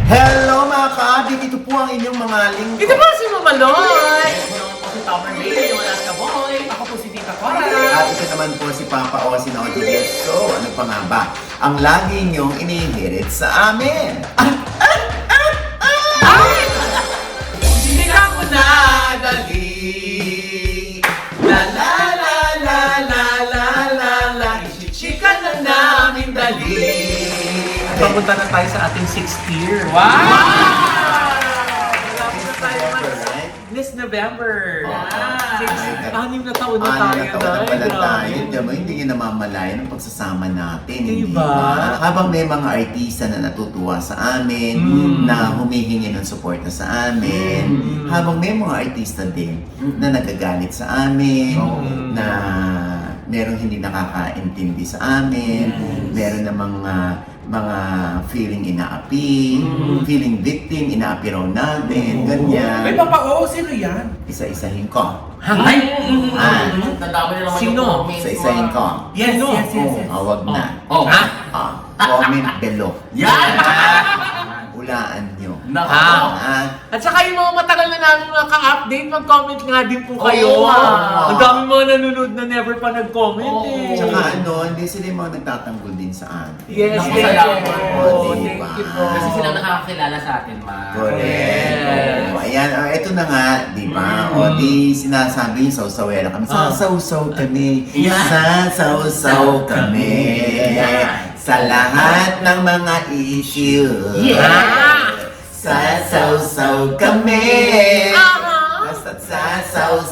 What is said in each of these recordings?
Hello mga ka-update! Ito po ang inyong mga lingkod. Ito po si Mama Loy! Ako naman po si Topper Baby, yung Alaska Boy. Ako po si Tita Cora. At ito naman po si Papa O, si Naughty Diaz. So, ano pa nga ba? Ang lagi niyong inihirit sa amin. Hindi ka ko na! Dali! La la la la la la la la Ichichika na namin dali! Papunta na tayo sa ating 6th year. Wow! Malapit na tayo Right? this November. Yeah. 6 na taon na Ano tayo. na taon na pala Grabe. tayo. Diba, hindi nyo namamalayan ang pagsasama natin. Hindi Diba? ba? Habang may mga artista na natutuwa sa amin, na humihingi ng suporta sa amin, habang may mga artista din na nagagalit sa amin, na merong hindi nakakaintindi sa amin, meron na mga feeling inaapi, feeling victim, inaapi raw natin, ganyan. May Papa O, sino yan? Isa-isahin ko. Ay! Ah. Nadami na naman Sino? yung comments. Isa-isahin ko. Yes, Sino? yes, yes, yes. Wag na. Oh. Comment below. Yan! Hulaan nyo. Nako. At saka yung mga matagal na namin mga ka-update, mag-comment nga din po kayo. Oo, ah. Ang dami mga nanonood na never pa nag-comment Oo. eh. Tsaka hindi sila yung mga nagtatanggol din sa atin. Yes, Naku, thank salamat. you. Oh, Thank diba? you po. Kasi sila nakakakilala sa atin, ma. Correct. Yes. Oo, ayan, ito na nga, di ba? O di sinasabi yung sausawera kami. Sasaw-saw kami. Yeah. Sasaw-saw kami. Yeah. Sa lahat ng mga issue. Yeah. Sasaw-saw kami. Aha. Basta't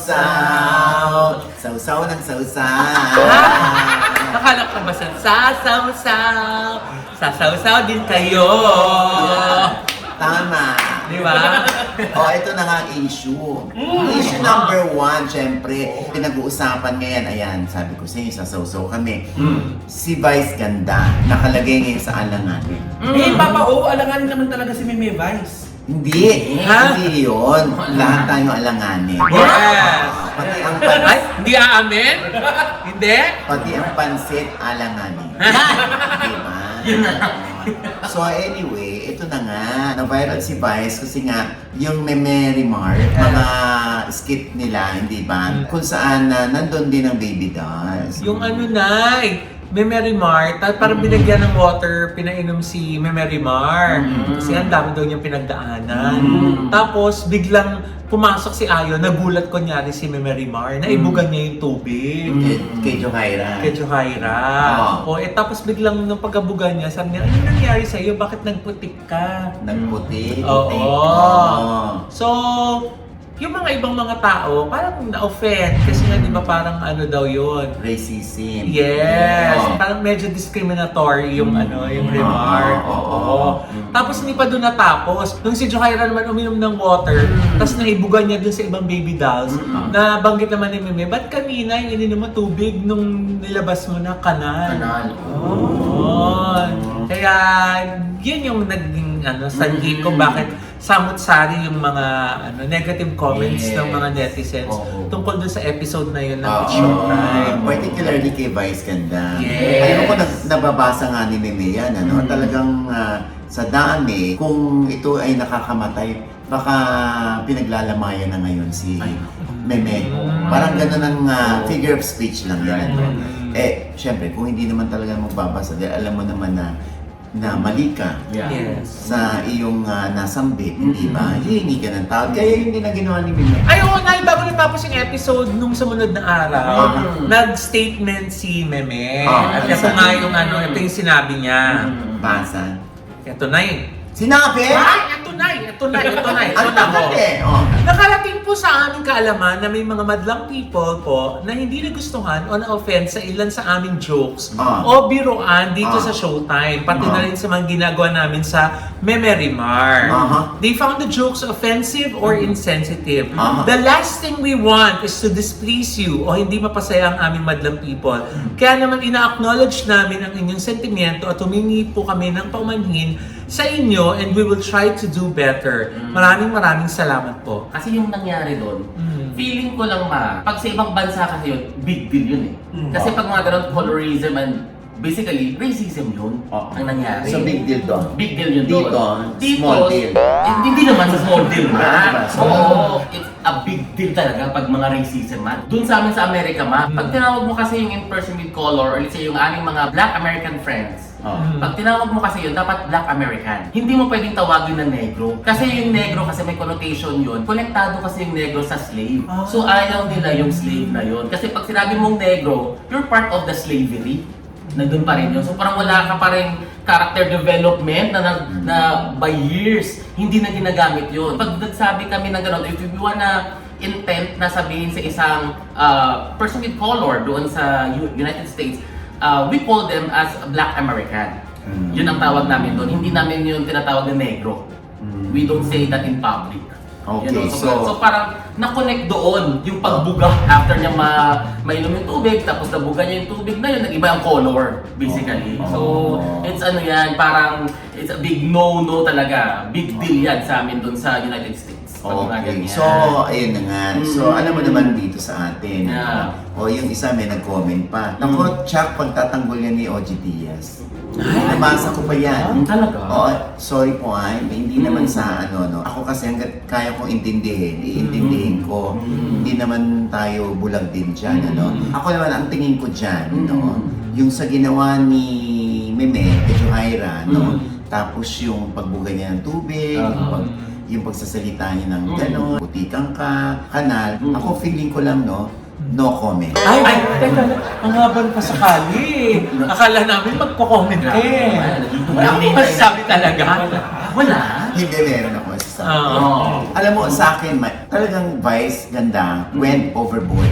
sasaw-saw. Sausaw ng sausaw. Nakalak na ba sa sasaw-saw? Sasaw-saw din kayo. Tama. Di ba? Ito na nga ang issue. Issue number 1, syempre, pinag-uusapan ngayon, ayan, sabi ko sa inyo, sasaw-saw kami. Si Vice Ganda, nakalagay ngayon sa alanganin. Eh, Papa O, alanganin naman talaga si Meme Vice. Hindi, Ha? hindi yun. Lahat tayo alanganin. Yes. Pati ang Ay, pansit, hindi aamin? Hindi? pati ang pansit alanganin. Diba? So anyway, ito na nga, na-viral si Vice kasi nga yung Meme Remark, mga skit nila, hindi ba? Kung saan nandun din ang baby dolls. Yung ano na, Meme Mart, at parang binagyan ng water, pinainom si Meme Mart. Kasi ang dami daw niyang pinagdaanan. Tapos biglang pumasok si Ayo, nagulat kunyari si Meme Mart, na ibugan niya yung tubig. Kay Johaira. Kay Johaira. Tapos biglang nung pagkabugan niya, sabi niya, ano nangyari sa'yo? Bakit nagputik ka? Nagputi. Oo. So, yung mga ibang mga tao, parang na-offend. Kasi nga, di ba, parang ano daw yun? Racism. Yes. Oo. Parang medyo discriminatory yung yung remark. Oo. Tapos hindi pa doon natapos. Nung si Johaira naman uminom ng water, tapos naibugan niya dun sa ibang baby dolls, na banggit naman ni Meme, ba't kanina yung ininom mo tubig nung nilabas mo na kanal? Kanal. Kaya yun yung naging sanhi ko bakit samot-sari yung mga negative comments ng mga netizens tungkol dun sa episode na yun ng Showtime. Particularly kay Vice Ganda. Yes. Ayun ko nababasa nga ni Meme yan, talagang sa dami, kung ito ay nakakamatay, baka pinaglalamayan na ngayon si Meme. Parang gano'n ang figure of speech lang yan. Syempre, kung hindi naman talaga magbabasa, dahil alam mo naman na mali ka Yes. sa iyong nasambit, hindi ba? Hihingi ka ng tawad. Kaya hindi na ginawa ni Meme. Ay, oo nga, bago natapos yung episode nung sumunod na araw, nag-statement si Meme. At ano ito sabi? nga yung ito yung sinabi niya. Basa. Ito na yun. Sinabi? Ay, ito na. Ang tagal Nakarating po sa aming kaalaman na may mga madlang people po na hindi nagustuhan o na-offend sa ilan sa aming jokes o biruan dito sa Showtime. Pati na rin sa mga ginagawa namin sa Meme Remark. They found the jokes offensive or insensitive. The last thing we want is to displease you o hindi mapasaya ang aming madlang people. Kaya naman ina-acknowledge namin ang inyong sentimiento at humingi po kami ng paumanhin sa inyo and we will try to do better. Maraming salamat po. Kasi yung nangyari doon, feeling ko lang pag sa ibang bansa kasi yun, big deal yun eh. Kasi pag mga ganun, colorism and basically, racism yun Oo. ang nangyari. So big deal doon. Big deal yun Dito, doon. small deal. Hindi naman sa small deal Diba? na. Small Oo, it's a big deal talaga pag mga racism man. Doon sa amin sa Amerika pag tinawag mo kasi yung in person with color or let's say yung aming mga Black American friends, pag tinawag mo kasi yun, dapat Black American. Hindi mo pwedeng tawagin na negro. Kasi yung negro, kasi may connotation yun, konektado kasi yung negro sa slave. So ayaw nila yung slave na yun. Kasi pag sinabi mong negro, you're part of the slavery. Nandun pa rin yun. So parang wala ka pa rin character development na by years, hindi na ginagamit yun. Pag nagsabi kami ng gano'n, if you wanna intent na sabihin sa isang person with color doon sa United States, we call them as a Black American. Yun ang tawag namin doon. Hindi namin yung tinatawag na negro. We don't say that in public. Okay, You know, so- so parang na-connect doon yung pagbuga after niya mainom yung tubig, tapos nabuga niya yung tubig na yun, nag-iba ang color, basically. So, it's ano yan, parang it's a big no-no talaga. Big deal yan sa amin doon sa United States. Pag mga Okay. ganyan. So, ayun na nga. So, alam mo naman dito sa atin. Yeah. O yung isa may nag-comment pa. Naku, Chuck, pagtatanggol yan ni OG Diaz. Nabasa ko pa yan. Talaga? Oo, sorry po hindi naman sa ano, no. Ako kasi hanggat kaya kong intindihin, iintindihin ko. Hindi naman tayo bulag din dyan, ano. Ako naman, ang tingin ko dyan, no, yung sa ginawa ni Meme, Johaira, no, tapos yung pagbuga niya ng tubig, yung pagsasalita niya ng gano'n, putikang ka, kanal, ako feeling ko lang, no, no comment. Ay, teka lang. Ang habang pa sakali. Akala namin magko-comment ka eh. Wala akong masasabi talaga. Wala. Hindi, meron ako masasabi. Oo. Alam mo, sa akin, talagang Vice, ganda, went overboard.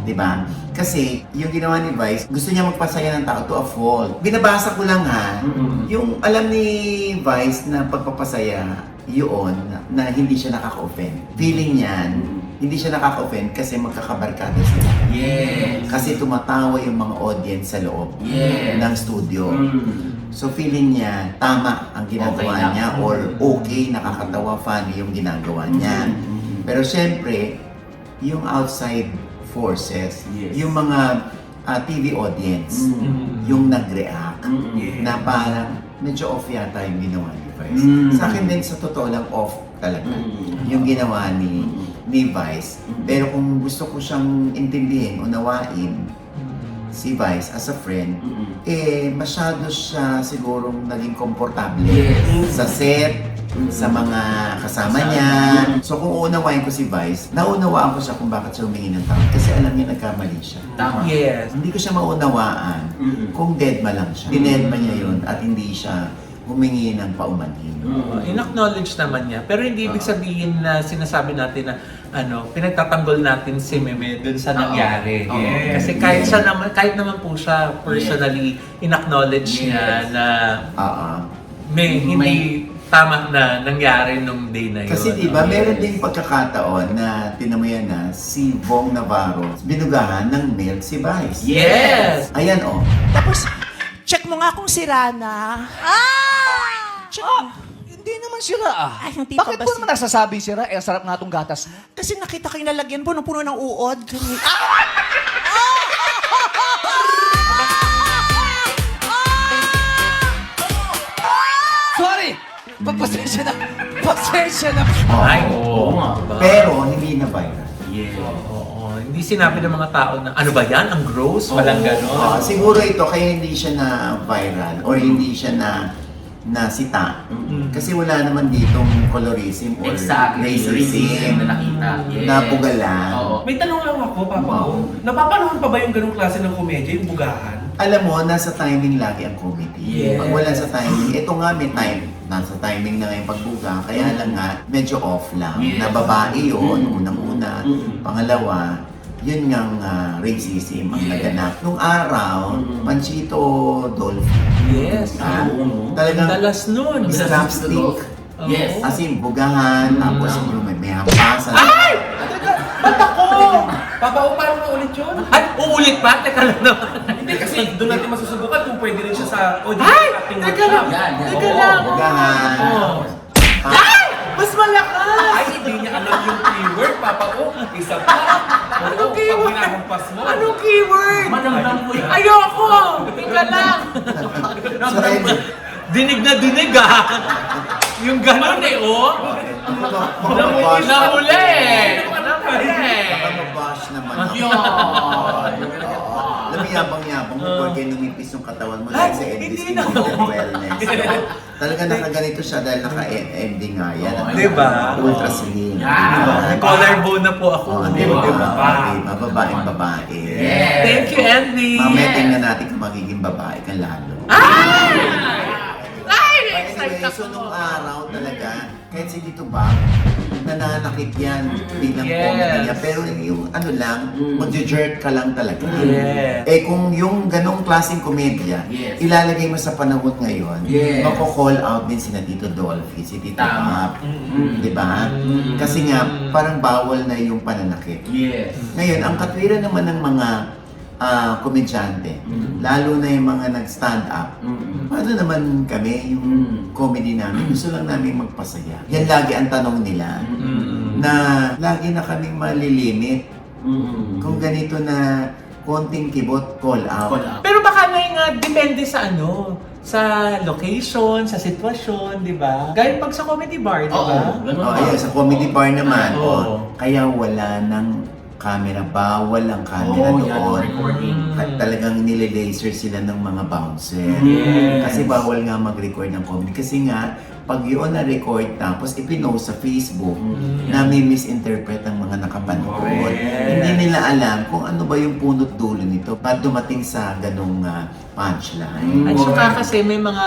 Diba? Kasi, yung ginawa ni Vice, gusto niya magpasaya ng tao to a fault. Binabasa ko lang ha, yung alam ni Vice na pagpapasaya, yun, na hindi siya nakaka-offend. Feeling niyan, hindi siya nakaka-offend kasi magkakabarkada sila. Yes. Kasi tumatawa yung mga audience sa loob Yes. ng studio. So feeling niya, tama ang ginagawa Okay lang. niya or okay, nakakatawa, funny yung ginagawa niya. Pero syempre, yung outside forces, Yes. yung mga TV audience, yung nag-react, na parang medyo off yata yung ginawa ni Vice. Sa akin din, sa totoo lang, off talaga yung ginawa ni Vice. Pero kung gusto ko siyang intindihin, unawain si Vice as a friend, masyado siya sigurong naging komportable Yes. sa set, sa mga kasama niya. So kung uunawain ko si Vice, naunawaan ko siya kung bakit siya humingi ng tawad. Kasi alam niya nagkamali siya. Tama. Yes. Hindi ko siya maunawaan kung deadma lang siya. Dinedma niya yun at hindi siya humingi ng paumanhin. In-acknowledge naman niya. Pero hindi ibig sabihin na sinasabi natin na pinagtatanggol natin si Meme dun sa nangyari. Yes. Kasi kahit naman po siya personally in-acknowledge niya na hindi tama na nangyari nung day na yun. Kasi diba, meron ding pagkakataon na tinamuyan na si Bong Navarro, binugahan ng milk si Vice. Yes! Ayan Tapos, check mo nga kung sira na. Check mo. Hindi naman sira ah. Ay, hindi pa Bakit ba po naman nagsasabing sira? Eh, ang sarap nga itong gatas mo. Kasi nakita ko yung lalagyan po ng puno ng uod. Sorry! Pasensya na. Pasensya na. Ay, oo nga. Pero hindi na viral. Oo. Hindi sinabi ng mga tao na, ano ba yan? Ang gross? Walang gano'n. Siguro ito, kaya hindi siya na viral or hindi siya na sita. Kasi wala naman ditong colorism or Exactly. racism Na nakita. Yes. na bugalan. Oo. May tanong lang ako, Papa. Napapanahon pa ba yung ganung klase ng komedya, yung bugahan? Alam mo, nasa timing lagi ang comedy. Yes. Pag wala sa timing, ito nga may time. Nasa timing na ngayon pagbuga, kaya lang nga, medyo off lang. Yes. Na babae yun, unang-una. Pangalawa, yun ngang racism ang naganap. Nung araw, Panchito Dolphy. Yes. Talagang Dalas nun. slapstick. Yes. As in, bugahan, tapos may hampasan. Ay! Ba't ako? Papa, paano na ulit yun? Ay, uulit pa? Teka lang naman. Hindi kasi doon natin masusubukan kung pwede rin siya sa audience Ay! acting Teka workshop. lang. Yan. Teka lang. Bugahan. Oo. Ay! Mas malakas! Ay, hindi niya alam yung keyword, Papa. Isa pa. Anong Pag keyword? ginampas mo. Anong keyword? Madamdam ko yan. Ayoko! Teka Teka lang! So, anyway, Dinig na dinig ah! Yung gano'n eh, oh! makababash. Nahuli! Nahuli! Makababash naman ako. Alam mo, yabang-yabang mo porque numipis yung katawan mo dahil sa hindi MD na. Wellness. Talaga nakaganito siya dahil naka-MD nga yan. Diba? Ultra slim. Yeah. May collarbone na po ako. Oh, Di di ba? ba? Diba? Babaeng babae. Yes. Thank you, Envy! Mamaya tingnan natin kung magiging babae ka lalo. Anyway, so nung araw talaga, kahit si Tito Bang, nananakit yan bilang Yes. comedy niya. Pero yung ano lang, mag-jerk ka lang talaga. Yes. Eh kung yung ganong klaseng komedya, Yes. ilalagay mo sa panahon ngayon, Yes. mako-call out din si Tito Dolphy, si Tito Tama. Hap. Di ba? Kasi nga, parang bawal na yung pananakit. Yes. Ngayon, ang katwiran naman ng mga komedyante, lalo na yung mga nag-stand up, paano naman kami, yung comedy namin, gusto lang namin magpasaya. Yan lagi ang tanong nila, na lagi na kaming malilimit. Kung ganito na konting kibot, call out. Call out. Pero baka na depende sa ano, sa location, sa sitwasyon, di ba? Gaya pag sa comedy bar, di ba? Oo, ganun Oh, ba? ayan, sa comedy bar naman, Oo. kaya wala ng camera, bawal ang camera Oo, yan, doon. recording. At talagang nile-laser sila ng mga bouncer. Yes. Kasi bawal nga mag-record ng comedy. Kasi nga, pag yun na-record tapos ipinost sa Facebook, na may misinterpret ang mga nakapanood. Yes. Hindi nila alam kung ano ba yung punot dulo nito. Ba't dumating sa ganong punchline. At saka kasi may mga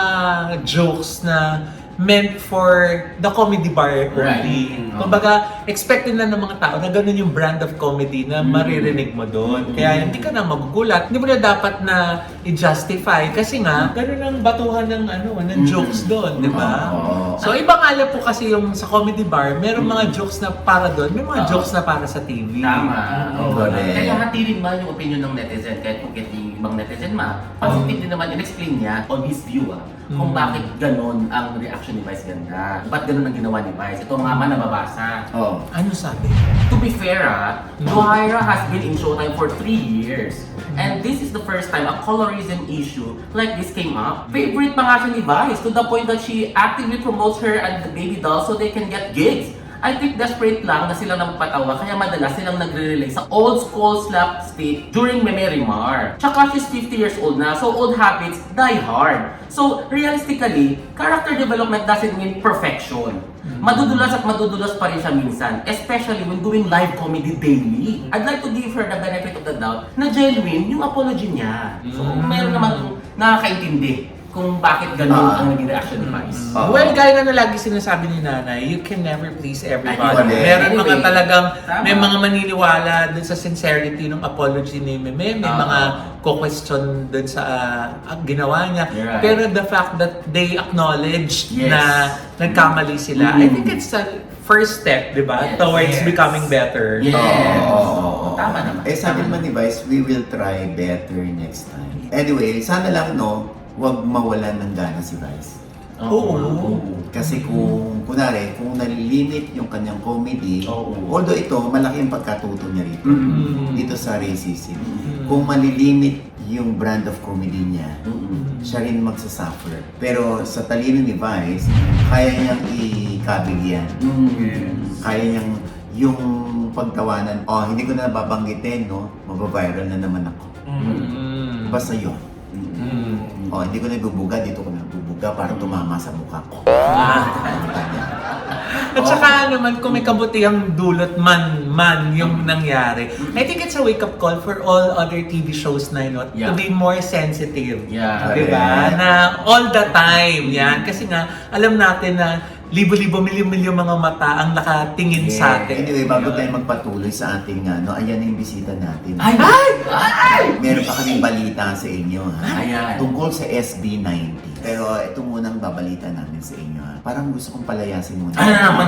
jokes na meant for the comedy bar only. Right. Kumbaga, expected na ng mga tao na ganun yung brand of comedy na maririnig mo doon. Kaya hindi ka na magugulat. Hindi mo na dapat na i-justify kasi nga, ganun ang batuhan ng ng jokes doon, di ba? Oo. So, ibang alam po kasi yung sa comedy bar, merong mga jokes na para doon, may mga jokes na para sa TV. Tama. Oo. Correct. Kaya hatirin ba yung opinion ng netizen kahit kung yung ibang netizen positive din naman in-explain niya on his view kung bakit ganon ang reaction ni Vice ganda. Ba't ganon ang ginawa ni Vice? Ito nga nababasa. Oh. Ano sabi? To be fair, Joaira has been in Showtime for 3 years. And this is the first time a colorism issue like this came up. Favorite pa nga siya ni Vice to the point that she actively promotes her and the baby doll so they can get gigs. I think desperate lang na silang nagpatawa kaya madalas silang nagre-relay sa old school slapstick during Memerimar. Tsaka she's 50 years old na, so old habits die hard. So realistically, character development doesn't mean perfection. Madudulas at madudulas pa rin siya minsan, especially when doing live comedy daily. I'd like to give her the benefit of the doubt na genuine yung apology niya. So meron naman nakakaintindi kung bakit ganun ang naging reaction ni Vice. Well, gaya nga na lagi sinasabi ni Nanay, you can never please everybody. Correct. Meron mga Anyway, talagang, tama. may mga maniniwala dun sa sincerity ng apology ni Meme, may mga ko-question dun sa ginawa niya. You're right. Pero the fact that they acknowledge Yes. na nagkamali sila, I think it's a first step, di ba? Yes. Towards Yes. becoming better. Yes. Oo. Tama naman. Eh sabi naman ni Vice, we will try better next time. Anyway, sana lang huwag mawalan ng gana si Vice. Oo. Kasi kung nalilimit yung kanyang comedy, Oo. although ito, malaki ang pagkatuto niya rito. Dito sa racism. Mm. Kung malilimit yung brand of comedy niya, siya rin magsasuffer. Pero sa talino ni Vice, kaya niyang ikabig yan. Kaya niyang yung pagtawanan, hindi ko na babanggitin, mabaviral na naman ako. Basta yun. Hindi ko nagbubuga, dito ko nagbubuga para tumama sa mukha ko. At saka naman, kung may kabutihang dulot man yung nangyari, I think it's a wake-up call for all other TV shows na to Yeah. be more sensitive. Yeah. Diba? Correct. Na all the time, yan. Kasi nga, alam natin na libo-libo, milyon-milyon mga mata ang nakatingin sa atin. Anyway, bago tayo magpatuloy sa ating ayan na yung bisita natin. Ay! Meron pa kaming balita sa inyo, ha? Ayan. Tungkol sa SB90. Pero ito munang babalita namin sa inyo, ha? Parang gusto kong palayasin muna. Ano naman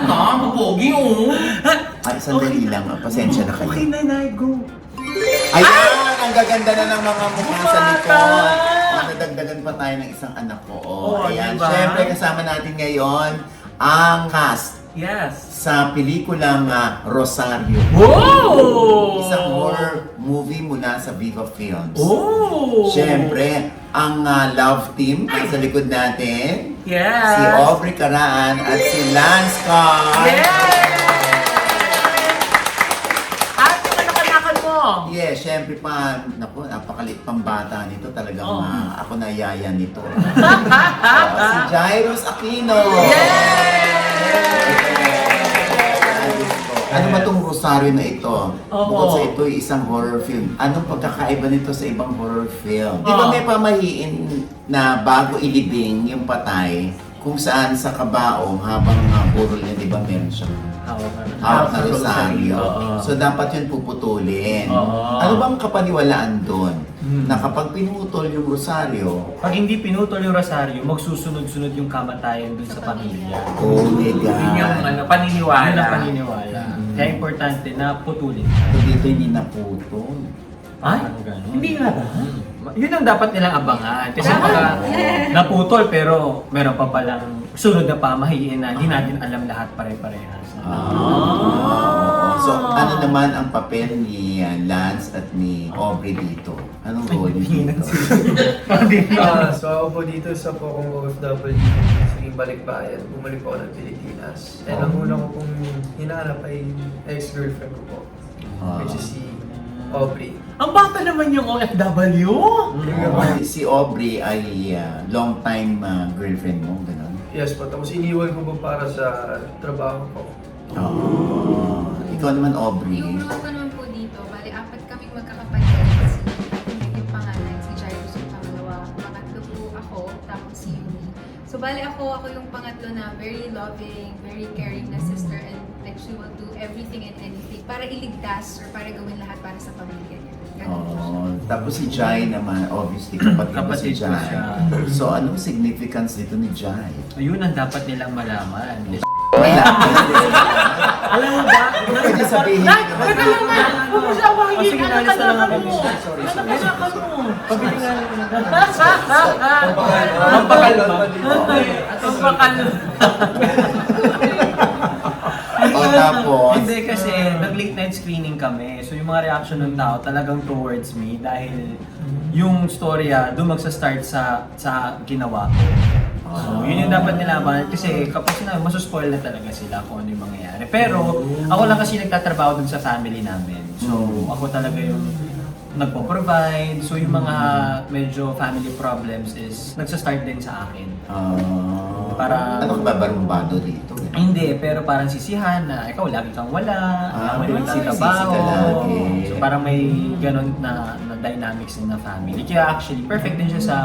mapogi Sandali lang. Pasensya na kayo. Okay na, Nay, go. Ayan! Ang gaganda na ng mga mukha sa Bata! likod. Nadagdagan pa tayo ng isang anak ko. Oo, Ayan. diba? Siyempre, kasama natin ngayon ang cast Yes. sa pelikulang Rosario. Oh! Isang horror movie mula sa Viva Films. Oh! Siyempre, ang love team ay sa likod natin. Yes. Si Aubrey Caraan at si Lance Carr. At yung anak-anakan mo. Yeah, syempre pa, naku, napakalit pang bata nito. Talagang Oh. ako na yaya nito. Si Jairus Aquino. Ano ba itong Rosario na ito? Oo. Bukod sa ito ay isang horror film. Anong pagkakaiba nito sa ibang horror film? Di ba Oo. may pamahiin na bago ilibing yung patay, kung saan sa kabaong habang burol niya, di ba meron siyang hawak na Rosario. Oo. So dapat yun puputulin. Oo. Ano bang kapaniwalaan doon? Hmm. Na kapag pinutol yung Rosario, Pag hindi pinutol yung rosaryo, magsusunod-sunod yung kamatayan dun sa pamilya. oh my God. Yun yung paniniwala. Yun ang paniniwala. Kaya importante na putulin. So dito hindi naputol. Ay? Ano ganun? Hindi nga ba? Yun ang dapat nilang abangan. Kasi baka naputol pero meron pa palang sunod na pamahiin na hindi natin alam lahat pare-parehas. So, ano naman ang papel ni Lance at ni Aubrey dito? Anong role niyo dito? So ako po dito sa po akong OFW, sige balikbayan, bumalik po ako ng Pilipinas. And ang una ko pong hinahanap ay ex-girlfriend ko po, which is si Aubrey. Ang bata naman yung OFW. Si Aubrey ay long time girlfriend mo, gano'n? Yes po, tapos iniwan ko po para sa trabaho ko. Ikaw naman, Aubrey. Yung role ko naman po dito, bali apat kaming magkakapatid. Si Ate yung pangalan, si Jairus yung pangalawa. Pangatlo po ako, tapos si Yumi. So bali ako yung pangatlo na very loving, very caring na sister, and like she will do everything and anything para iligtas or para gawin lahat para sa pamilya niya. Ganun po siya. Tapos si Jai naman, obviously, kapatid mo si Kapatid ko Jai. siya. So, anong significance dito ni Jai? Ayun ang dapat nilang malaman. Wala. Alam mo ba? Pwede sabihin Nay, nyo. teka lang na. Huwag mo siya awayin. Sige, Anak nalis na lang ka kami. mo. Anak mo. Pabili nga Ang bakal. O tapos, Hindi kasi nag-late night screening kami. So yung mga reaction ng tao talagang towards me dahil yung storya doon magsa-start sa ginawa ko. So yun yung dapat nilaban kasi kapag sinabi, masuspoil na talaga sila kung ano yung mangyayari. Pero ako lang kasi nagtatrabaho dun sa family namin. So ako talaga yung nagpo-provide. So yung mga medyo family problems is nagsa-start din sa akin. Para- ano ka ba barumbado dito? Hindi, pero parang sisihan na ikaw lagi kang wala, May sisi sisi trabaho. ka lagi. So parang may ganun na dynamics din na family. Kaya actually, perfect din siya sa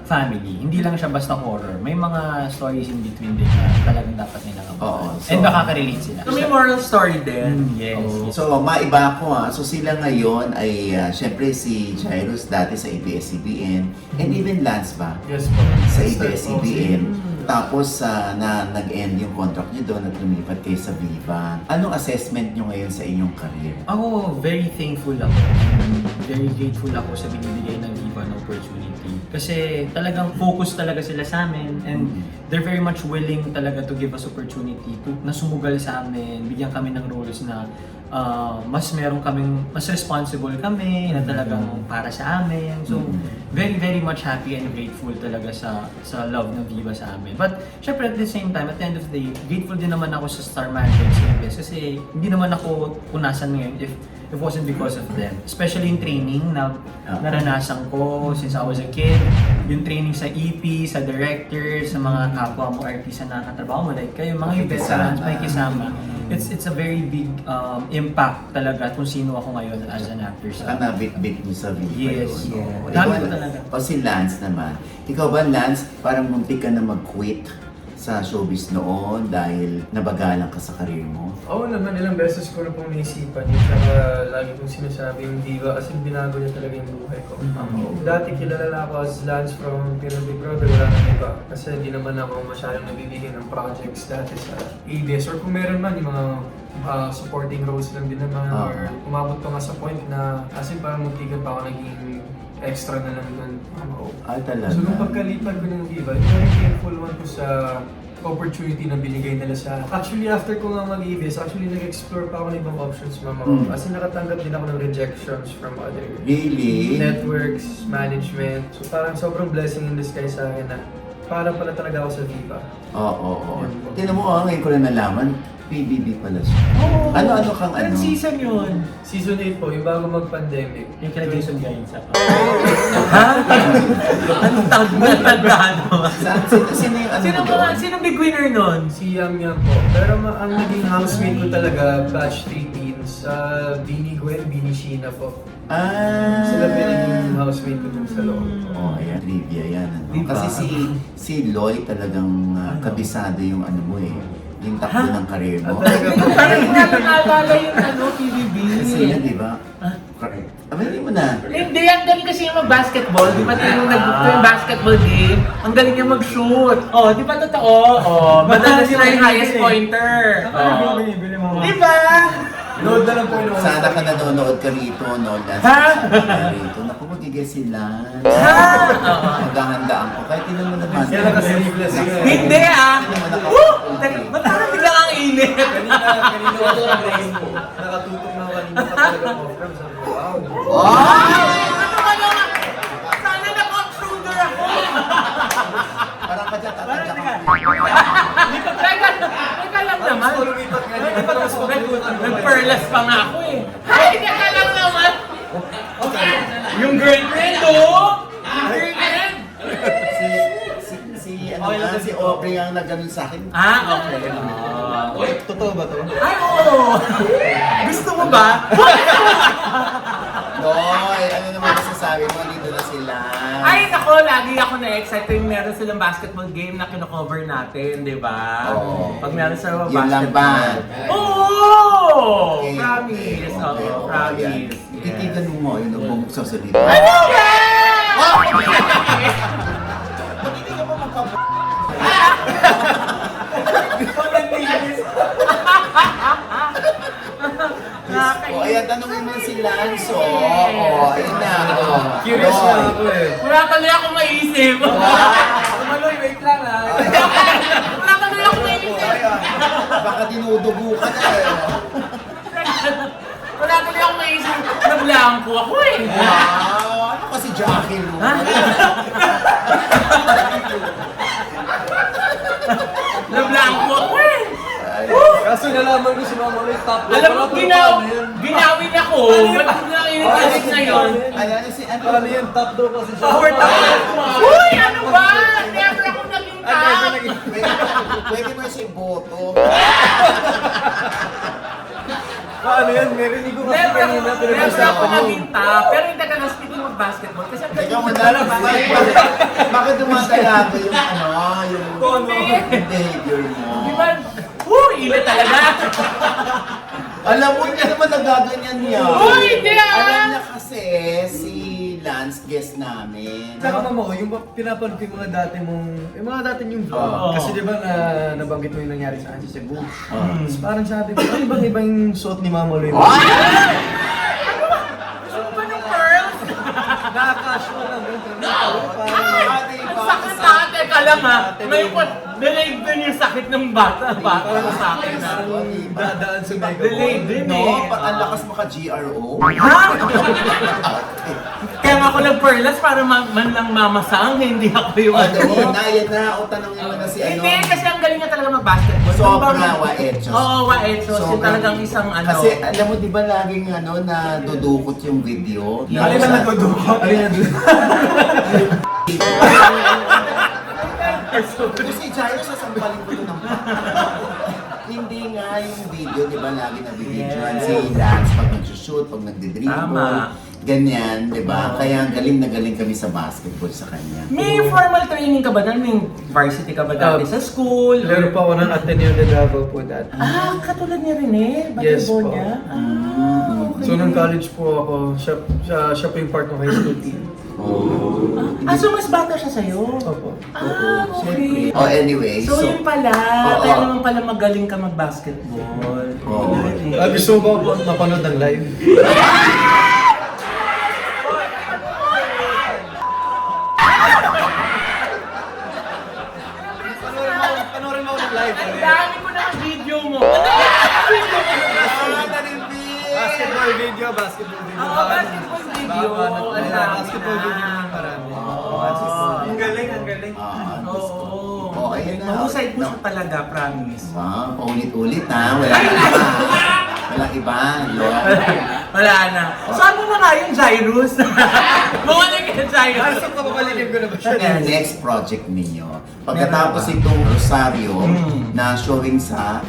family. Hindi lang siya basta horror. May mga stories in between din na talagang dapat nilang Oo, abangan. so- And makaka-relate sila. So may moral story din. Yes. So, maiba ko So, sila ngayon ay, syempre si Jairus dati sa ABS-CBN and even Lance ba? Yes po. Sa ABS-CBN. Tapos, nag-end yung contract niyo doon at lumipat kayo sa Viva. Anong assessment niyo ngayon sa inyong career? Ako, very thankful ako. Very grateful ako sa binibigay ng Viva na opportunity. Kasi talagang focus talaga sila sa amin and they're very much willing talaga to give us opportunity to na sumugal sa amin, bigyan kami ng roles na mas meron kaming, mas responsible kami na talagang para sa amin. So, very, very much happy and grateful talaga sa love ng Viva sa amin. But, syempre at the same time, at the end of the day, grateful din naman ako sa Star Magic Service kasi hindi naman ako punasan ngayon if it wasn't because of them. Especially yung training na naranasan ko since I was a kid. Yung training sa EP, sa director, sa mga kapwa mo artista na nakatrabaho mo. Like kayo, mga veterans, may kisama. It's a very big impact talaga kung sino ako ngayon as an actor Saka sa nabit-bit mo sa Viva. Yes, yun. yes. O, Dami ikaw- ko talaga. O si Lance naman. Ikaw ba, Lance, parang muntik ka na mag-quit sa showbiz noon dahil nabagalan ka sa career mo? Oo naman, ilang beses ko na pong naisipan yun. Tsaka lagi kong sinasabi yung diva kasi binago niya talaga yung buhay ko. Dati kilala na ako as Lance from Pinoy Big Brother, wala nang iba. Kasi hindi naman ako masyadong nabibigyan ng projects dati sa ABS. Or kung meron man, yung mga supporting roles lang din naman. Or umabot pa nga sa point na kasi parang muntikan pa ako naging extra na lang doon. Talaga? So nung pagkalipan ko ng Viva, very thankful one ko sa opportunity na binigay nila sa akin. Actually, after ko nga mag-EVS, actually nag-explore pa ako ng ibang options, mama. Kasi nakatanggap din ako ng rejections from other Really? networks, management. So parang sobrang blessing in disguise sa akin na para pala talaga ako sa Viva. Oo. Tingnan mo, ngayon ko na nalaman, PBB pala siya. Oo. Ano kang Anong ano? season yun? Season 8 po, yung bago mag-pandemic. Yung kila Jason Gaines ako. Ha? Anong tag na tandaan mo? Sino yung ano Sino mo ba? doon? Sino big winner nun? Si Yam Yam po. Pero ang naging housemate ko talaga, batch 3 teens, Bini Gwen, Bini Sheena po. Sila pa yung naging housemate ko dun sa loob. Oh, ayan, trivia yan. Ano? Diba? Kasi si Loy talagang kabisado yung ano mo eh. Yung takbo ng karir mo. Parang hindi natin naalala yung PBB. Kasi yan, di ba? Abali mo na. Hindi, ang galing kasi yung mag-basketball. Di ba yung yung basketball game, ang galing niya mag-shoot. Oh, di ba totoo? Oh, madalas sila yung highest pointer. Oh. Di ba? Load na lang po yung Sana ka nanonood ka rito, no? Last Ha? rito. Naku, magiging sila. Ha? Maghahandaan ko. Kahit tinan mo naman. Kaya naka-sleeveless yun. Hindi ah! Woo! Ba't parang biglang ang init? Kanina ako nakatutok na ako kanina pa talaga ako. Sabi ko, wow. Ano ka na? Sana naka-shoulder ako! Parang ka dyan, tatadya ka. Teka lang naman. Lumipat nga dito. Nag-perlas pa nga ako eh. Ay, teka lang naman. Yung girlfriend oh! Yung girlfriend! Si Aubrey ang nagganon sa akin. Ah, okay. Totoo ba to? Ay, oo! Gusto mo ba? Noy, ano naman masasabi mo? Dito na sila. Ay, nako, lagi ako na-excite yung meron silang basketball game na kino-cover natin, di ba? Oo. Pag meron sa basketball. Yun lang ba? Oo! Okay. Promise. Oo, Okay, promise. Titigan mo yun ang buong sasalita. Ano ba? O, ayan, tanongin mo si Lance. O, ayun na. Curious na ako eh. Wala tuloy akong maisip. Maloy, wait lang ha. Wala tuloy akong maisip. Baka dinudugo ka na eh. Wala tuloy akong maisip. Nablangko ako eh. Wow, ano kasi Jackie mo? Nablangko ako eh. Kaso nalaman ko si Mama May top. Alam mo, ginawin ako. Ba't biglang init na yun? Ayan, si ano? Ano yan, top daw kasi siya. Power top! Uy! Ano ba? Never ako naging top! Pwede mo si Boto. Ano yan, narinig ko kasi Never ako, kanina. never ako naging top. Pero hindi ka na speaking of basketball. Kasi ang Teka galing mo ko na lang, talaga. bakit dumatalaga yung yung behavior mo? Di ba? Init talaga. Alam mo, hindi naman nagaganyan niya. Uy, hindi ah! Alam niya kasi si Lance, guest namin. Saka mama ko, yung pinapanood ko yung mga dati yung vlog. Oo. Kasi di ba nabanggit mo yung nangyari sa akin sa Cebu. Oo. Tapos parang sabi ko, ano bang ibang suot ni Mama Loy? Gusto mo ba ng pearls? Nakaka-casual lang. Ang sakit sa atin. Teka lang ha. Ngayon po, delayed din yung sakit ng bata. Bata sa akin ha. Dadaan sa mega Delayed din eh. No, ang lakas mo ka GRO. Ha? Kaya nga ako nagperlas para man lang mamasang, hindi ako yung O, dali na, yan na. O, tanongin mo na si ano. Hindi, kasi ang galing niya talaga mag-basketball. Sobra, Waechos. Oo, Waechos. Yung talagang isang ano. Kasi alam mo, di ba laging na dudukot yung video? Ano na nagdudukot? Ano yan? Pero si Jairo, sasampalin ko ito ng Hindi nga yung video, di ba lagi nabibidyoan si Lance pag nag-shoot, pag nagdi-dribble. Tama. Ganyan, di ba? Kaya galing na galing kami sa basketball sa kanya. May formal training ka ba doon? May varsity ka ba dati sa school? Laro pa ako ng Ateneo de Davao po dati. Katulad niya rin eh. Yes Basketball po. niya. Okay. So nung college po ako, siya po yung part ng high school team. So mas bata siya sa'yo? Opo. Okay. Oh, anyway, So yun pala, Oo. kaya naman pala magaling ka mag-basketball. Oo. Gusto mo ba mapanood ng live? Panoorin mo Kunin mo na ang video mo. Video mo na. Basketball video. Basketball video. Basketball video naman marami. Ang galing, ang galing. Oo. Oh, ayun na. Mahusay po siya talaga, promise. Wow, paulit-ulit ha. Walang iba. Walang iba. Lord. Wala na. Saan mo na nga yung Jairus? Mawala yung Jairus. Papabalikin ko na ba siya? Yung next project ninyo. Pagkatapos itong Rosario na showing sa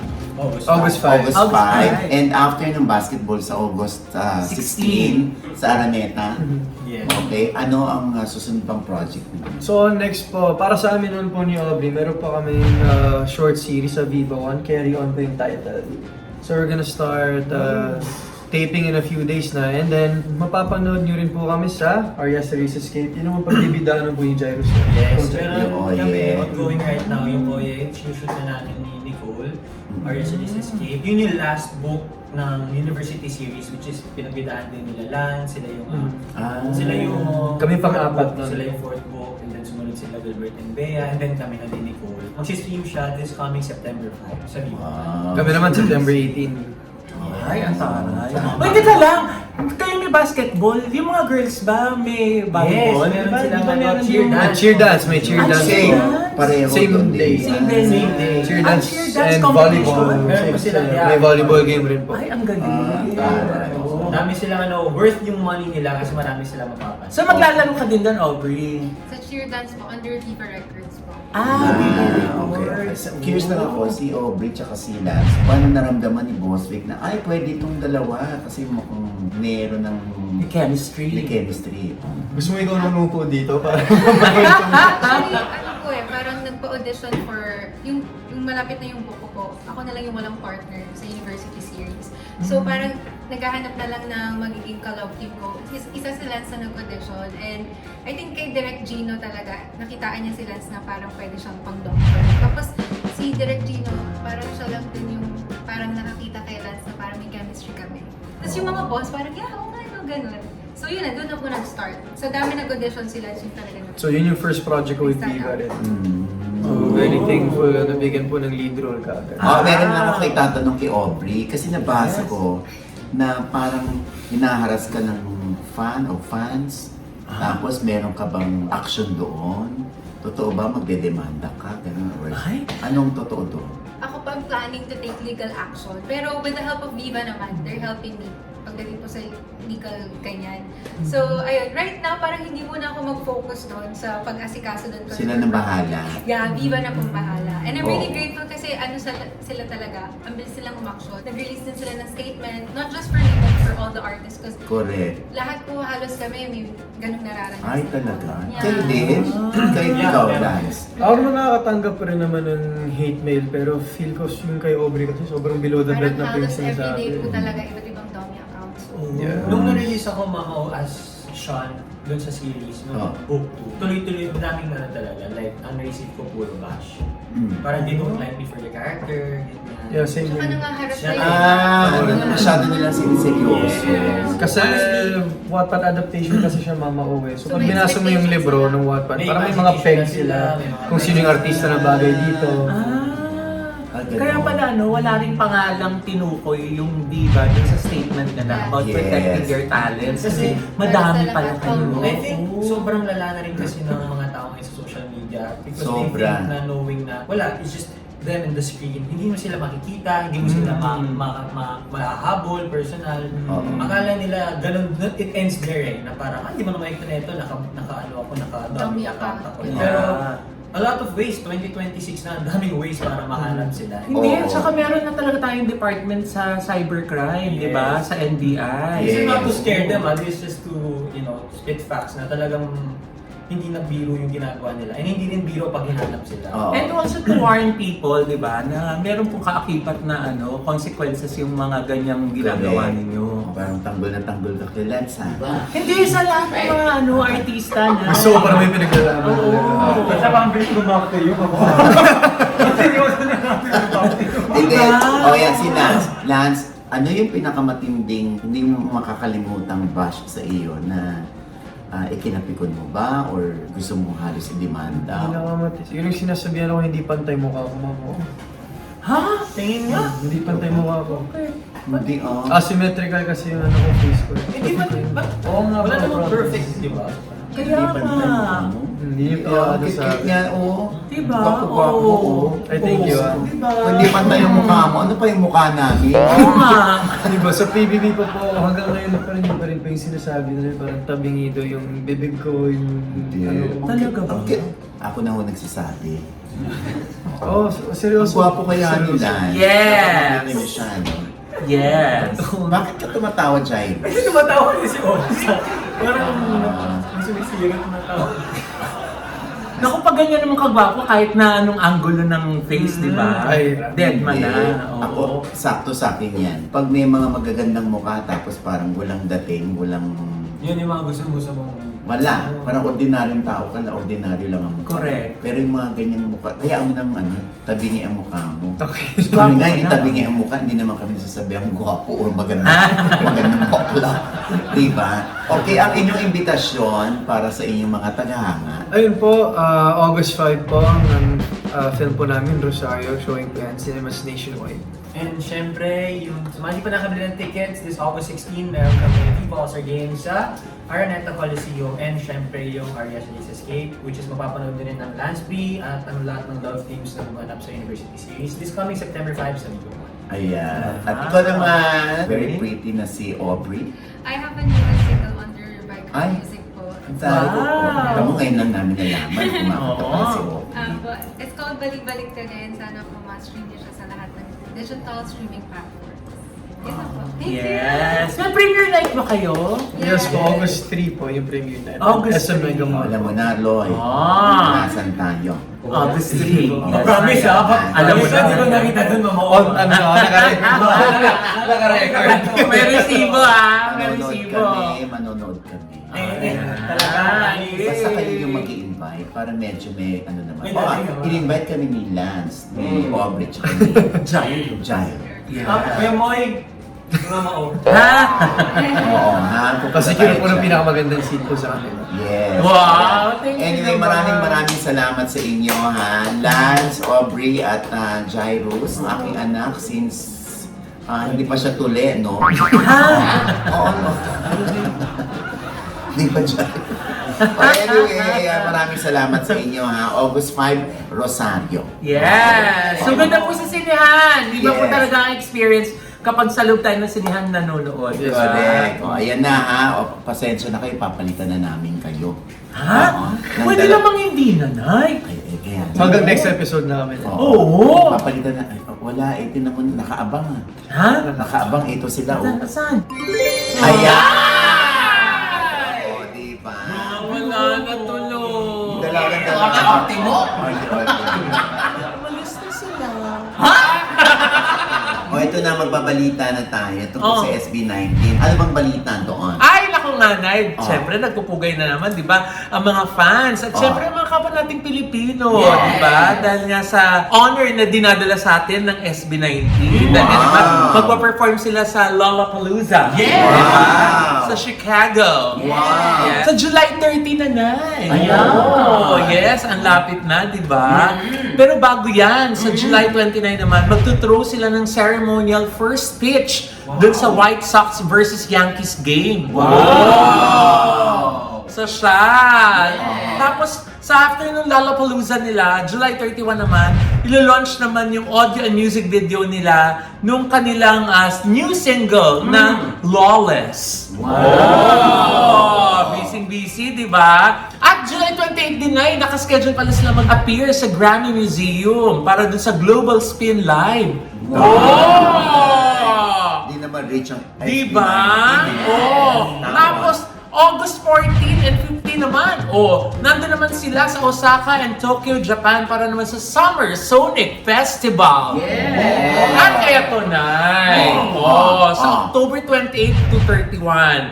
August 5. August 5 and after ng basketball sa August 16 sa Araneta. Yes. Okay, ano ang susunod pang project ninyo? So next po, para sa amin nun po ni Aubrey, meron pa kaming short series sa Viva One, Carry On po yung title. So we're gonna start taping in a few days na, and then mapapanood nyo rin po kami sa Arias Series Escape. Yun ang pagbibidaan po yung Jairus. Yes, Concept. pero Oh, kami yeah. ongoing right now yung Oye, sinushoot na natin ni Nicole, RSLS Escape. Yun yung last book ng University Series, which is pinagbidahan din nila Lance, sila yung sila yung Kami fourth pang-apat book, na. sila yung fourth book, and then sumunod sila Gilbert and Bea, and then kami na din Nicole. Mag-stream siya this coming September 5 sa Viva. Kami naman September 18. Ay, ang taray. Wait, teka lang. Kayo may basketball. Yung mga girls ba may volleyball? meron Diba? silang Diba meron cheer yung- dance. Cheer dance, may cheer Ah, dance. cheer Same. dance? Pareho Same doon day. din. Same day. Same day. Cheer Ah, dance cheer dance and competition. volleyball. Meron pa sila, yeah. May volleyball game rin po. Ay, ang galing. Dami silang worth yung money nila kasi marami silang mapapansin. So maglalaro ka din doon, Aubrey? Sa cheer dance po, under Viva Records po. Okay. Curious na ako, si Aubrey tsaka si Lance, paano naramdaman ni Boss Vic na, ay, pwede itong dalawa kasi mukhang meron ng May chemistry. chemistry. Gusto mo ikaw nanupo dito para Actually, ano po parang nagpa-audition for, yung malapit na yung buko ko, ako na lang yung walang partner sa University Series. So parang naghahanap na lang ng magiging ka-love team ko. Isa si Lance na nag-audition, and I think kay Direk Gino talaga, nakitaan niya si Lance na parang pwede siyang pang-doctor. Tapos si Direk Gino, parang siya lang din yung parang nakakita kay Lance na parang may chemistry kami. Tapos yung mga boss, parang, yeah, oo nga, no, ganun. So yun na, doon ako nag-start. Sa dami nag-audition si Lance yung talaga nag- So yun yung first project ko with Viva rin. So Mm. very thankful na nabigyan po ng lead role ka agad. Meron lang ako itatanong kay Aubrey kasi nabasa ko na parang hinaharas ka ng fan o fans, tapos meron ka bang action doon? Totoo ba magdedemanda ka? Ganun, or Ay. anong totoo doon? Ako pa planning to take legal action. Pero with the help of Viva naman, they're helping me pagdating po sa legal ganyan. So, ayun, right now, parang hindi muna ako mag-focus doon sa pag-asikaso doon. Sila na bahala. Yeah, Viva na pong bahala. And I'm really Oo. grateful kasi sila talaga, ang bilis silang umaksyon. Nag-release din sila ng statement, not just for me, but for all the artists. Because Correct. lahat po halos kami may ganung nararamdaman. Ay, talaga? Yeah. Kayo din? Kayo ikaw, Lance? Ako naman nakakatanggap pa rin naman ng hate mail, pero feel ko yung kay Aubrey kasi sobrang below the belt Parang na po yung halos everyday sinasabi. po talaga iba't ibang dummy accounts. So, Yeah. Nung na-release ako Mamo as Sean dun sa series, nung book 2, tuloy-tuloy daming talaga. Like, ang na-receive ko puro bash. Parang they don't like me for the character, ganyan. Yeah, same Tsaka thing. nangaharap Siya- tayo. Masyado nilang siniseryoso. Yes. Kasi Wattpad adaptation kasi siya Mama Owe. So So, pag may binasa mo yung expectations libro sila. ng Wattpad, May parang may mga imagination pegs na sila may mga kung sino yung artista na bagay dito. Ganun. Kaya pala, wala rin pangalang tinukoy yung diva dun sa statement nila about Yes. protecting their talents. Kasi Kasi madami para sa pala lahat kayo. ng- I think sobrang lala na rin kasi ng mga tao ngayon sa social media because they Sobra. think na knowing na wala, it's just them in the screen. Hindi mo sila makikita, hindi mo sila mahahabol, personal. Oo. Akala nila ganun, it ends there eh, na parang, hindi mo na makikita na ito, naka-ano ako, naka-dummy Dummy account account. ako. Yeah. Pero a lot of ways, 2026 na, ang daming ways para mahanap sila. Hindi, Oo. saka meron na talaga tayong department sa cybercrime, di ba? Sa NBI. It's Yes. not to scare them, it's just to, spit facts na talagang hindi na biro yung ginagawa nila. And hindi rin biro pag hinanap sila. Oo. And also to warn people, di ba, na meron pong kaakibat na consequences yung mga ganyang ginagawa Correct. ninyo. Parang tanggol na tanggol ka kay Lance, ha? Hindi, sa lahat ng mga artista na. Gusto ko parang may pinaglalaban. Oo. Basta parang bilis lumakto yun. Hindi. Oh, yan, si Lance. Lance, ano yung pinakamatinding, hindi mo makakalimutang bash sa iyo na ikinapikon mo ba or gusto mo halos i-demanda? Pinakamatis. Yun yung sinasabihan ako, hindi pantay mukha ko, Mama. Ha? Tingin nga. Hindi pantay mukha ko. Hindi, Asymmetrical kasi yung ano ko face ko. Hindi ba? Oo nga, Wala bro, namang promise. perfect, di ba? Kaya nga. Hindi pa ano sa Kikit nga, oo. Diba? Gwapo-gwapo, Oo. oo. Ay, thank you, ah. Diba? Kung hindi pantay yung mukha mo, ano pa yung mukha namin? Oo nga. Di ba, sa PBB pa po, hanggang ngayon pa rin po yung sinasabi nila, parang tabingido yung bibig ko, yung Hindi. ano. Talaga ba? Okay. Ako na ho nagsasabi. Oh, Ang seryoso. gwapo kaya nila. Yes. Hindi siya, no? Yes. Bakit ka tumatawa, Jai? Kasi tumatawa kasi si Osa. Parang may sumisigat na tao. Naku, pag ganyan naman kagwapo, kahit na anong angulo ng face, di ba? Ay, Dead man na. Hindi. Oo. Ako, sakto sa akin yan. Pag may mga magagandang mukha, tapos parang walang dating, walang... Yun yung mga gusto mong... Wala. Parang ordinaryong tao ka na ordinaryo lang ang mukha. Correct. Pero yung mga ganyang mukha, kaya mo nang tabingi ang mukha mo. Okay. Kami nga, Gwapo na. itabingi ang mukha, hindi naman kami nasasabi ang gwapo o maganda. Magandang bakla. Diba? Okay, ang inyong imbitasyon para sa inyong mga tagahanga. Ayun po, August 5 po ang film po namin, Rosario, showing po yan, cinemas nationwide. And syempre, yung sumali pa nakabili ng tickets this August 16, meron kami FIFA All-Star Games sa Araneta Coliseum and syempre yung Arias Release Escape, which is mapapanood din ng Lansby at ang lahat ng love teams na gumanap sa University Series this coming September 5 sa Video 1. Ayan. At ikaw naman, very pretty na si Aubrey. I have a new single under Vibe Ay. Music po. Ang sabi ko, Wow. kamu ngayon lang namin nalaman kung makakita Oo. si Aubrey. But it's called Balik-Balik ka din. Sana po ma-stream niyo siya sa lahat ng digital streaming platforms. Yun na po. Thank you! Yes. May premiere night ba kayo? Yes po, August 3 po yung premiere natin. August SM 3. Mega Mall. Alam mo na, Loy. Ah. Nasan tayo? August 3. Oh, Promise ha? Alam mo Hindi ko na. nakita dun, mama. On, ano, naka-record. May resibo ah. May Manonood resibo. kami, manonood kami. Talaga. Basta kayo yung mag-i-invite para medyo may ano naman. May Oh, dating naman. in-invite kami ni Lance, ni Aubrey, tsaka ni Jairo. Jairo. Kuya Moy, mama o. Ha? Oo, ha? Kasi yun po ng pinakamagandang scene po sa kanila. Yes. Wow, thank you Anyway, naman. maraming salamat sa inyo, ha? Lance, Aubrey, at Jairus, ang aking anak, since hindi pa siya tuli, no? Oo, no? Hindi pa siya. Anyway, maraming salamat sa inyo, ha? August 5, Rosario. Yes! So ganda po sa sinihan. Di ba po Yes. talaga ang experience kapag sa loob tayo ng sinihan nanonood? Yes, Diba? Correct. O, ayan na, ha? O, pasensya na kayo, papalitan na namin kayo. Ha? Oo. Pwede Nandala- namang hindi na, Nay. Ay, kaya. Hanggang next episode na kami. Oo. Papalitan na. Ay, wala, tinan mo, nakaabang, ha? Ha? Nakaabang, ito sila, oh. Saan? Ayan! O, di ba? Wala na tuloy. Dalagang Optimo. Umalis na sila. O, ito na, magbabalita na tayo tungkol Oh. sa SB19. Ano bang balita doon? Ay, naku nga, Nay. Oh. Siyempre, nagpupugay na naman, di ba? Ang mga fans. At Oh. siyempre, ang mga kapwa nating Pilipino, Yes. di ba? Dahil nga sa honor na dinadala sa atin ng SB19. Dahil nga, di ba, Wow. magpa-perform sila sa Lollapalooza. Yes. Di ba? Wow. Sa Chicago. Wow. Yes. Sa July 30 na, Nay. Ayan. Oh, yes, ang lapit na, di ba? Pero bago yan, sa July 29 naman, magtuthrow sila ng ceremonial first pitch dun sa White Sox versus Yankees game. Wow! So siya. Tapos, sa after ng Lollapalooza nila, July 31 naman, ilo-launch naman yung audio and music video nila nung kanilang new single na Lawless. Wow! Busy, di ba? At July 28 din na, nakaschedule pala sila mag-appear sa Grammy Museum para dun sa Global Spin Live. Wow! Hindi naman reach ang Di ba? SB19. Oh. Tama. Tapos, August 14 and 15 naman. Oh, nandun naman sila sa Osaka and Tokyo, Japan para naman sa Summer Sonic Festival. Yes. At eto na. Sa October 28 to 31.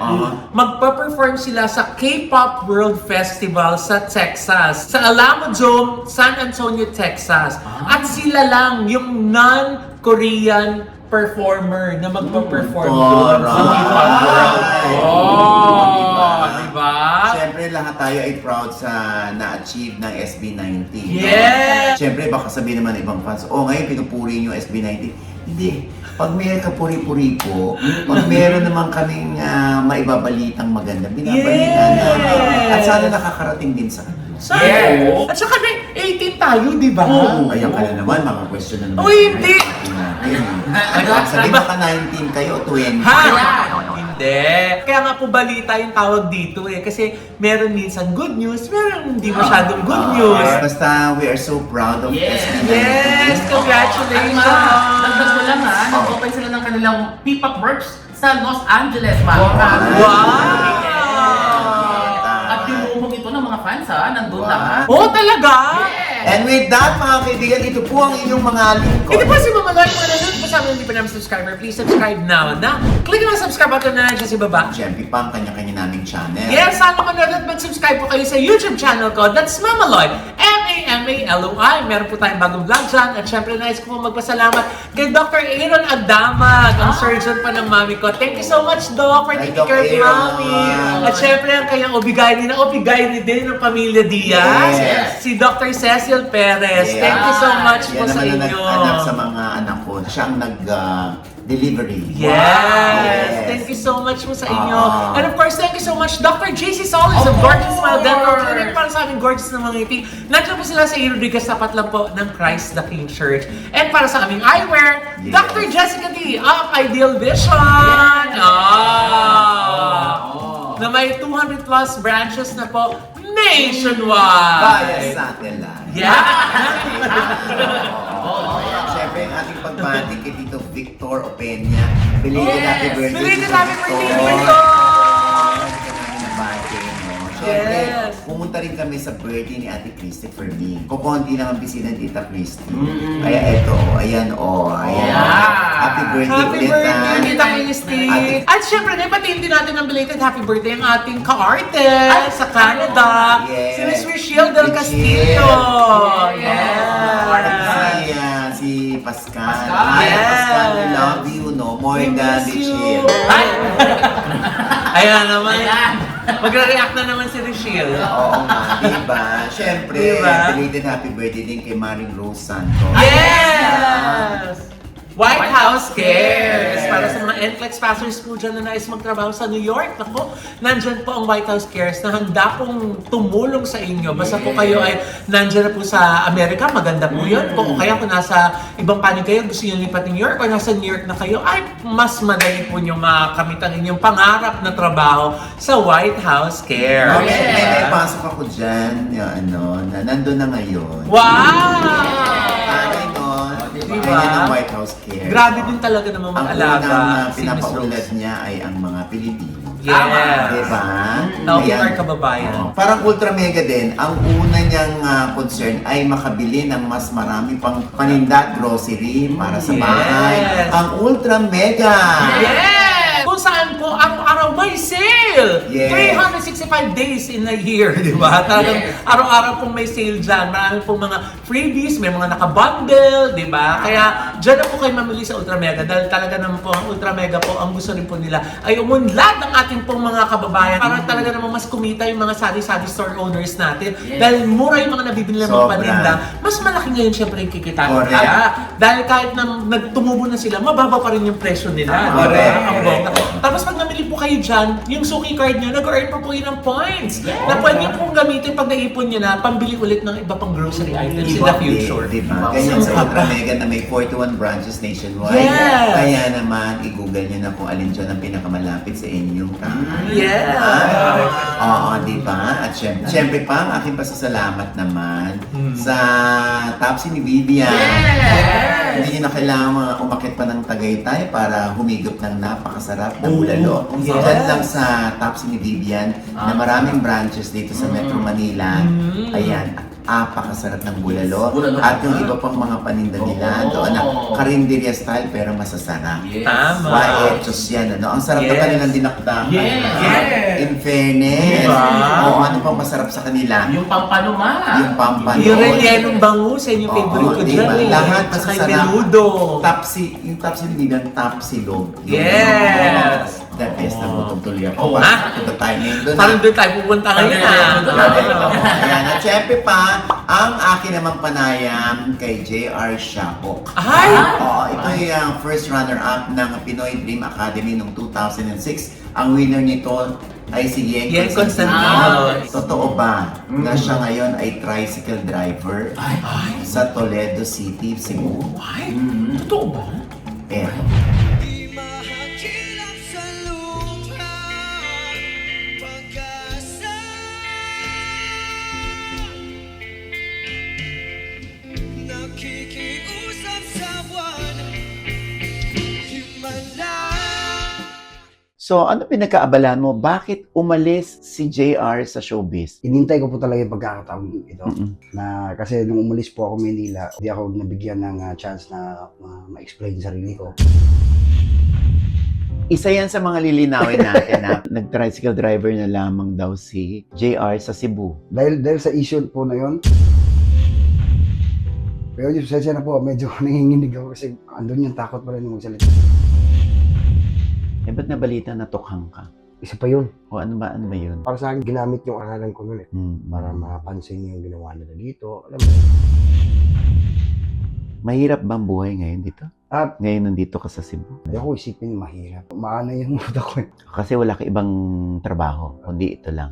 Magpa-perform sila sa K-Pop World Festival sa Texas. Sa Alamo Dome, San Antonio, Texas. At sila lang yung non-Korean performer na magpa-perform Correct. doon sa FIFA World Cup. Diba? Siyempre, lahat tayo ay proud sa na-achieve ng SB19. Yes! Siyempre, baka sabihin naman ng ibang fans, ngayon pinupuri niyo SB19. Hindi. Pag may kapuri-puri po, pag meron naman kaming maibabalitang maganda, binabalita namin. At sana nakakarating din sa kanila. Yes. At saka may 18 tayo, di ba? Ayan ka na naman, mga question na naman. Uy, hindi! Sabi baka 19 kayo, 20. Ha? Hindi. Kaya nga po balita yung tawag dito kasi meron minsan good news, meron hindi masyadong good news. Basta we are so proud of Yes. SB19. Yes, congratulations! Dagdag ko lang nag-open sila ng kanilang P-Pop merch sa Los Angeles, Wow! At tinumong ito ng mga fans nandun Wow. lahat. Oh, talaga? And with that, mga kaibigan, ito po ang inyong mga lingkod. Ito po si Mama Lloyd, mga nanonood po sa amin, hindi pa namin subscriber. Please subscribe now na. Click na ang subscribe button na nandiyan sa baba. Siyempre pa ang kanya-kanya naming channel. Yes, sana manood at mag-subscribe po kayo sa YouTube channel ko. That's Mama Lloyd. M-A-M-A-L-O-I. Meron po tayong bagong vlog dyan. At syempre, nais ko po magpasalamat kay Dr. Aaron Agdamag, ang surgeon pa ng mami ko. Thank you so much, Doc, for Ay, taking Doc care of Aaron. mami. At syempre, ang kanyang obigay din ng pamilya Diaz. Yes. Si Dr. Cecil Perez. Thank you so much po Yan sa naman ang inyo. nag-anak sa mga anak ko. Siya ang nag-delivery. Yes! Thank you so much po sa inyo. Ah. And of course, thank you so much, Dr. JC Solis of Gorgeous Smile Dental Clinic para sa aming gorgeous na mga ngiti. Nandiyan po sila sa Rodriguez, tapat lang po ng Christ the King Church. And para sa aming eyewear, Yes. Dr. Jessica D of Ideal Vision. Na may 200 plus branches na po nationwide. Via satellite. Yeah! Siyempre, ang ating pagbati kay Tito Victor Opeña. Belated happy birthday. Belated Tito happy birthday, Victor. Victor! Hindi ka namin nabati, no? Siyempre, Yes. pumunta rin kami sa birthday ni Ate Christy Fermin. Kukunti lang ang bisita ni Tita Christy. Kaya eto, ayan. Happy birthday Happy ulit, birthday, Tita Christy! Ate- At syempre, naipatiin din natin ng belated happy birthday ang ating ka-arte sa Canada, Yes. si Miss Richelle Del Castillo! Si Pascal. Pascal. Yes. Pascal, we Yes. love you, no? More We than miss Richelle. you. Ay! Ayan naman. Ayan. Magre-react na naman si Richelle. Oo nga, diba? Siyempre, Diba? belated happy birthday din kay Maring Rose Santos. Yes! White House Cares! Para sa mga NCLEX passers po dyan na nais magtrabaho sa New York, naku, nandyan po ang White House Cares na handa pong tumulong sa inyo. Basta po kayo ay nandyan na po sa Amerika, maganda po yun. O kaya kung nasa ibang panig kayo, gusto nyo lipat New York o nasa New York na kayo, ay mas madali po nyo makamit ang inyong pangarap na trabaho sa White House Cares. May naipasok ako dyan, na nandun na ngayon. Wow! Tanay nun, Diba? ganyan ang White House Care. Grabe din talaga naman Ang mag-alaga unang si Miss pinapaulad Rose. niya ay ang mga Pilipino. Yes. Diba? Helping Ayan. our kababayan. Parang ultra mega din, ang una niyang concern ay makabili ng mas marami pang paninda at grocery para sa Yes. bahay. Ang ultra mega! Yes! Kung saan po araw-araw may sale! Yes. 365 days in a year, di ba? Talagang Yes. araw-araw pong may sale dyan. Marami pong mga freebies, may mga nakabundle, di ba? Kaya dyan na po kayo mamili sa Ultra Mega dahil talaga naman po ang Ultra Mega po, ang gusto rin po nila ay umunlad ng ating pong mga kababayan para talaga naman mas kumita yung mga sari-sari store owners natin. Yes. Dahil mura yung mga nabibili ng mga Sobra. paninda, mas malaki ngayon syempre yung kikitain Correct. nila. Dahil kahit na nagtumubo na sila, mababa pa rin yung presyo nila. Correct. Diba? Ang bongga. Tapos pag namili po kayo dyan, yung Suki card nyo, nag-earn pa po yun ng points. Na pwede pong gamitin pag naipon nyo na, pambili ulit ng iba pang grocery items in the future. Diba? Ganyan sa Ultra Mega na may 41 branches nationwide. Yes. Kaya naman, i-google nyo na kung alin dyan ang pinakamalapit sa inyong tahanan. Yes. Oo, di ba? At syempre pa, ang aking pasasalamat naman sa Tapsi ni Vivian. Yes! Hindi nyo na kailangan umakit pa ng Tagaytay para humigop ng napakasarap na bulalo. Yes. Diyan lang sa Tapsi ni Vivian na maraming branches dito sa Metro Manila. Ayan, apakasarap ng bulalo. Bulalo. At yung iba pang mga paninda nila doon na karinderya style pero masasarap. Yes. Tama. Waetos yan, ano? Ang sarap Yes. na kanilang dinakdakan. Yes. In fairness. Diba? Oo, ano pang masarap sa kanila? Yung pampaluma. Yung pampano. Yung rellenong bangus, yan yung favorite ko diba? dyan. Lahat Tsaka yung masasarap. Saludo. Yung tapsilog, tapsilog. Yes. The best na butong tuloy ako. Ha? Punta tayo ngayon doon. Parang doon tayo pupunta ngayon Ayan, at syempre pa, ang akin namang panayam kay J.R. Shapok. Ay! Ito yung first runner-up ng Pinoy Dream Academy noong 2006. Ang winner nito ay si Yen Yen Constantino. Constantino. Totoo ba na siya ngayon ay tricycle driver sa Toledo City, Cebu? Ay! Totoo ba? Eto. So, ano pinagkaabalan mo? Bakit umalis si JR sa showbiz? Inintay ko po talaga yung pagkakataon ito. Mm-mm. Na kasi nung umalis po ako Manila, hindi ako nabigyan ng chance na ma-explain sarili ko. Isa yan sa mga lilinawin natin na nag-tricycle driver na lamang daw si JR sa Cebu. Dahil sa issue po na yon. Pero yung sensya na po, medyo nanginginig ako kasi andun yung takot pa rin yung magsalita. Eh, ba't nabalita na tukhang ka? Isa pa yun. O ano ba yun? Para sa akin, ginamit yung aralan ko nun eh. Para Para mapansin yung ginawa nila dito. Alam mo. mahirap bang buhay ngayon dito? At Ngayon nandito ka sa Cebu? ayoko isipin mahirap. Maana yung mood ako eh. Kasi wala ka ibang trabaho, kundi ito lang.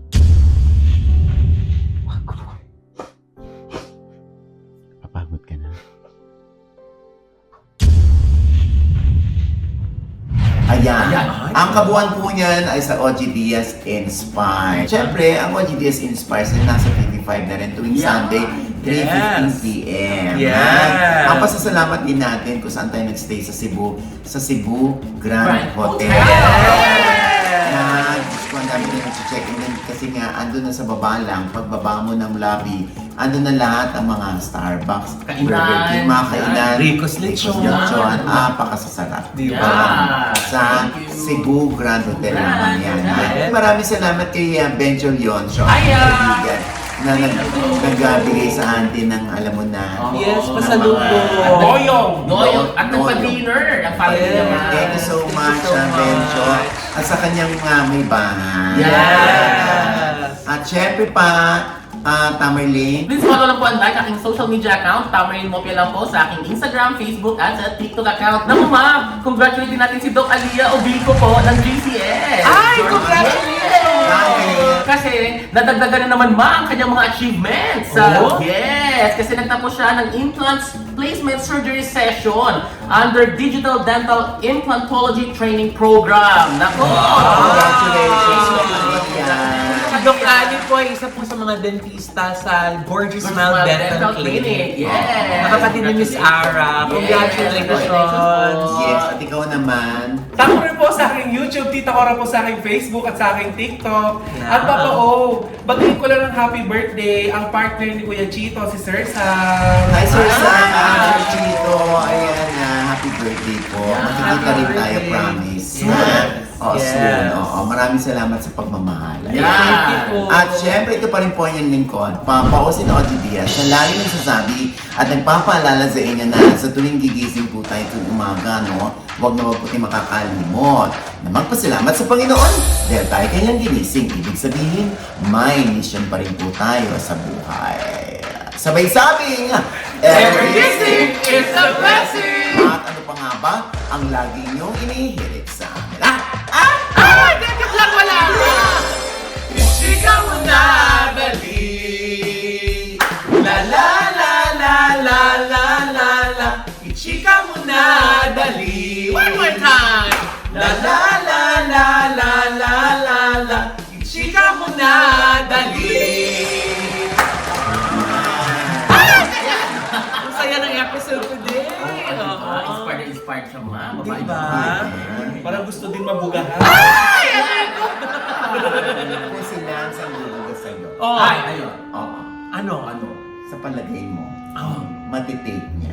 Papagod ka na. Ayan. Ang kabuuan po niyan ay sa OG Diaz Inspire. Siyempre, ang OG Diaz Inspire ay nasa TV5 na rin tuwing Sunday, 3:15 p.m. Yes. Ang pasasalamat din natin kung saan tayo nag-stay sa Cebu Grand Hotel. Na, gusto ko ang dami na nag-check-in din kasi nga, andun na sa baba lang, pagbaba mo ng lobby, andun na lahat ang mga Starbucks, Kainan. Burger King, mga kainan, Ricos Lechon. Napakasasarap. Diba? Sa Cebu Grand Hotel naman yan. Yes. Maraming salamat kay Benjo Leon, siya Ay, kaibigan, na nagbigay sa atin ng alam mo na. Yes, pasaludo. Doyong. At nagpa-dinner. Ang family Yes. naman. Thank you so much, Benjo. At sa kanyang may bahay. Yes. At syempre pa, Tamerlane. Please follow lang po ang aking social media account. Tamarin Mopia lang po sa aking Instagram, Facebook, at sa TikTok account. Naku ma'am, congratulate natin si Doc Alia Obilco po ng GCS. Ay, congratulations! Kasi nadagdagan na naman ma ang kanyang mga achievements. Oh? Yes, kasi nagtapos siya ng implants placement surgery session under Digital Dental Implantology Training Program. Naku! Congratulations, Alia. Si Doc Ali po ay isa po sa mga dentista sa Gorgeous Smile Dental Clinic. Yes! Nakapatid ni Miss Ara. Congratulations! Yes, at ikaw naman. Tama rin po sa aking YouTube, tita ko rin po sa aking Facebook at sa aking TikTok. At Papa O, batiin ko lang ng happy birthday ang partner ni Kuya Chito, si Sir Sam. Hi, Sir Sam. Sir Chito. Ayan na. Happy birthday po. Magkikita rin tayo, promise. Soon. Maraming salamat sa pagmamahal. Yeah. Thank you po. At syempre, ito pa rin po yung lingkod. Papaosin na OG Diaz na lagi nagsasabi at nagpapaalala sa inyo na sa tuwing gigising po tayo tuwing umaga, no? Huwag na huwag po tayo makakalimot na magpasalamat sa Panginoon dahil tayo kanyang ginising. Ibig sabihin, may mission pa rin po tayo sa buhay. Sabay sabing, Every gising is a blessing! At ano pa nga ba ang lagi niyong inihirit sa amin? Teka lang, wala ka! Chika mo na, dali! La la la la la la la la Ichika mo na, dali! One more time! La la la la la la la la Ichika mo na, dali! Ang saya ng episode today! Inspired siya ma. Diba? Parang gusto din mabugahan. Kung si Lance ang lulugas sa'yo. Oh. Ay, ayun. Oo. Ano? Sa palagay mo, Oh. matitake niya.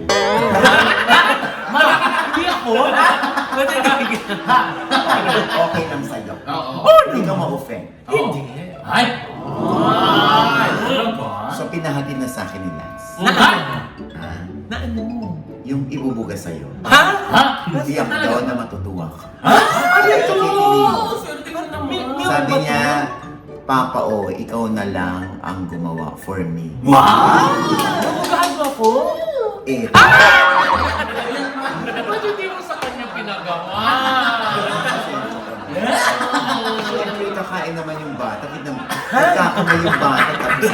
Hindi ako? Matitigil. Okay lang sa'yo. Oo. Hindi ka ma-offend. Hindi. Ay! Ay! Ano ba? So, pinahatid na sa akin ni Lance. Na? Ah, Na ano? yung ibubuga sa'yo. Ha? Tiyak daw na matutuwa ka. Ano ito? Sabi niya, Papa O, ikaw na lang ang gumawa for me. Nabugahan mo ako? Eh, Ba't hindi mo sa kanya pinagawa? Siyempre, kakain naman yung bata. Nagkakamay yung bata tapos